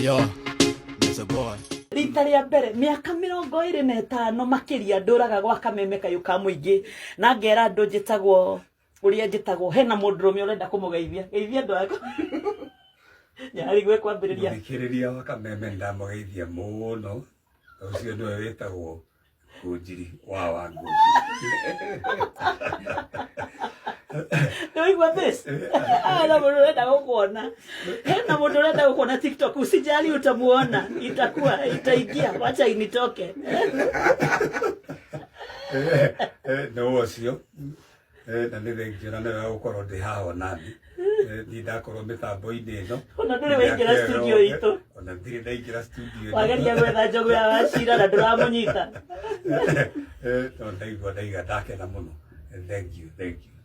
Yo, there's a boy. Rita rĩa mbere miaka 25 makiria nduraga gwa kameme kayu ka muingi na ngera andu njitagwo uria njitagwo hena mundurume urenda kumugeithia geithia ndu wako nyari gwe kwambiriria thikiriria wa kameme ndamugeithia muno ucio ndu wetagwo Ngũnjiri wa Wangũnjiri. Do you want this? Na mundu urenda gukuona hena mundu urenda gukuona TikTok usijali utamuona itakuwa itaingia wacha initoke no ucio na nĩ thengio na nĩ gukorwo ndi haha nani ni ndakorwo mitambo-ini ino ona nduri waingira studio itu ona ndiri ndaingira studio wageria gwetha njogu ya Wachira na nduramunyita no ndaiga ndakena muno. Thank you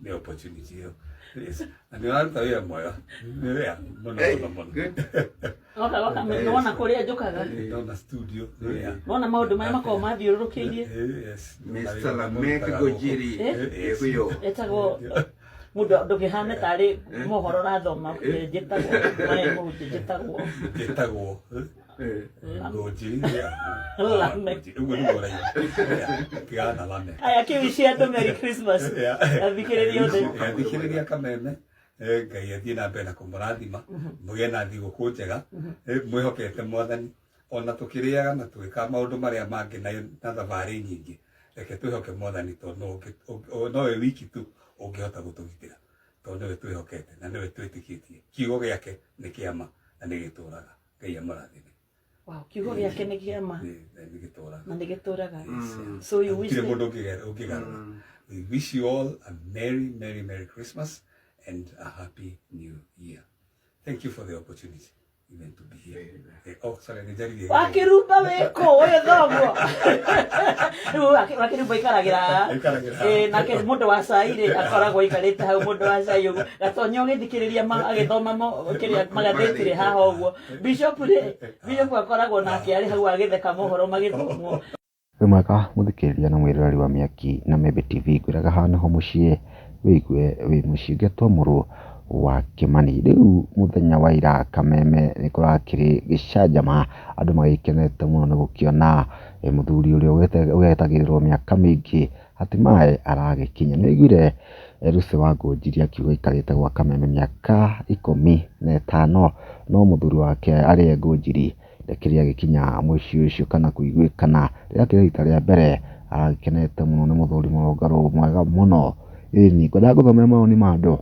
the opportunity here. Yes, and you are the moyo ni wea muno. Oka mmeona kuria njukaga na studio nona maundu maya makao mathiururukirie. Yes, Mr. Lamek Ngũnjiri huyo etagwo mundu ndukihane tari mohoro rathoma njitagwo maya mundu njitagwo Ngũnjiri Lamek ugo ni bora kiana Lamek aya kiwishia ndo Merry Christmas thikiriria othe thikiriria kameme Ngai athie na mbere na kumurathima mugie na thigũkũ njega mwihokete Mwathani ona tukiriaga na twika maundu maria mangi na thabarĩ nyingi reke twihoke Mwathani tondu no we wiki tu ungihota gutugitira tondu we twihokete na niwe twitikitie kiugo giake ni kiama na ni gituraga. Ngai amurathime. Wow, kiugo giake ni kiama ni gituraga na ni gituraga. So you wish we wish you all a merry Christmas and a happy new year. Thank you for the opportunity even to be here. Oh, sorry, nijari wakiruba weko oyo thogo wakiruba ikaragira nake mundu wa caire akoragwo ikarite hau mundu wa cai uguo gatonyo githikiriria agithoma kiria magathitire haha uguo bishop akoragwo nake ari hau agitheka mohoro magithomwo. Mwaka muthikiriria na mwiroreri wa Miaki na Membe TV ngwiraga hana ho mucie wigue wi mucie ngetomurwo wa Kimani. Riu muthenya wa ira kameme ni kurakiri gicanjama andu magikenete muno ni gukiona muthuri uria wetagirwo miaka mingi hatimaye aragikinya. Ni igire Lucy wa Ngũnjiri akiuga ikarite gwa kameme miaka 15 no muthuri wake ari Ngũnjiri rekeria gikinya muici ucio kana kuiguikana rĩrĩa rita rĩa mbere aragikenete muno ni muthuri mũrũngarũ mwega muno. Ni ngwenda guthomera maoni ma andu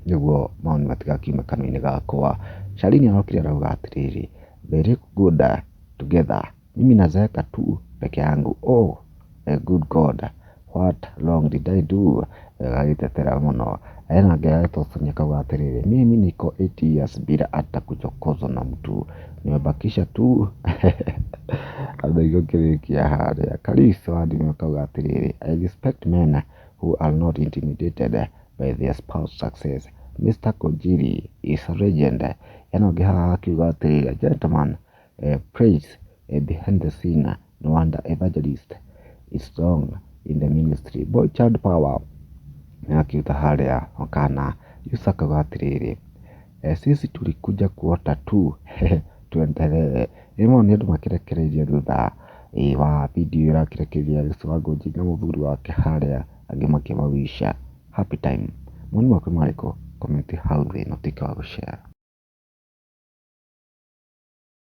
niguo maoni matigakiume kanua-inĩ gakwa. Shalini arokire arauga atiriri very good together mimi nazeka tu peke yangu. Oh a good God, what long did I do? Agaitetera muno ena ngeatosonya kauga atiriri mimi niko 8 years bila hata kuchokozwa na mtu, nimebakisha tu adaigo kirikia haria Kalisto hadi kauga atiriri I respect men who are not intimidated by their spouse success. Mr. Ngũnjiri is a legend. Yanogeha akiuga atiriri gentleman praise behind the scene, no wonder evangelist is strong in the ministry. Boy child power akiuga haria wakana Yusaka kauga atiriri sisi tulikuja kuota tu tuendelee. Imo ni andu makirekereria thutha wa video irakirekereria Lucy wa Ngũnjiri na muthuri wake haria angi makimawisha happy time. Mwani wako mariko komenti hau thĩ na tika wa gushare.